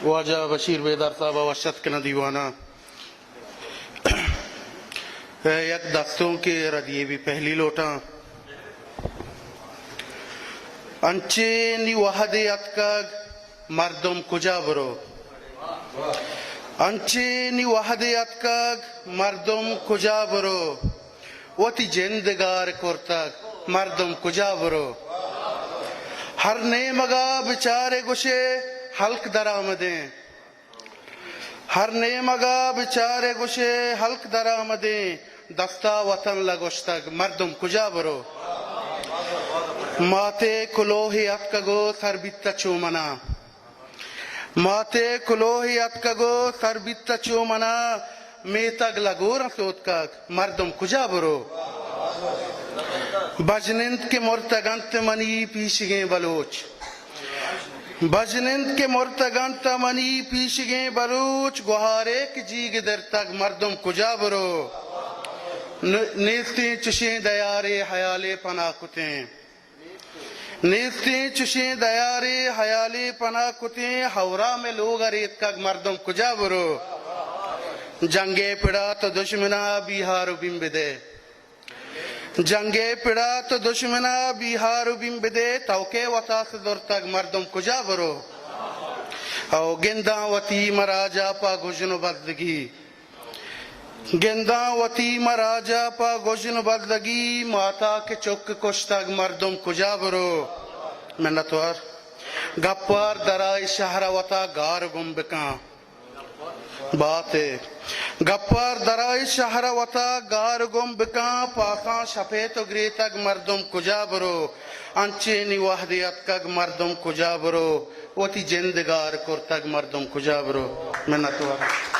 واجہ بشیر بیدار صاحب وشت کنا دیوانا یک دستوں کے ردیے بھی پہلی لوٹا انچے نی وحدی اتکاگ مردم کجا برو انچے نی وحدی اتکاگ مردم کجا برو وتی جندگار کرتاگ مردم کجا برو ہر نیمگا بچارے گوشے حلق در آمدیں ہر نیمگا بچارے گوشے حلق در آمدیں دستا وطن لگوشتگ مردم کجا برو ماتے کلوہی اتکگو سر بیتا چومنا ماتے کلوہی اتکگو سر بیتا چومنا میتگ لگورا سوتکاگ مردم کجا برو بجنند کے مرتگنت منی پیشگیں بلوچ بجنند کے مرتگنت منی پیشگیں بلوچ گوہارے کی جیگ در تک مردم کجا برو نیستیں چشیں دیارے حیالے پناہ کتیں نیستیں چشیں دیارے حیالے پناہ کتیں ہورا میں لوگ ریت کا مردم کجا برو جنگے پڑا تو دشمنا بیہارو بیم بدے جنگے پڑا تو دشمنا بیہارو بیم بدے توکے وطا سے دور تک مردم کجا برو او گنداں وطی مراجا پا گجن بزدگی گنداں وطی مراجا پا گجن بزدگی ماتا کے چک کشتگ مردم کجا برو منتوار گپار درائی شہر وطا گار گم بکاں بات ہے گپار درائی شہر وطا گار گم بکاں پاکاں شپے تو گری تک مردم کجا برو انچے نی وحدیت کگ مردم کجا برو وتی جندگار کر تک مردم کجا برو منتوار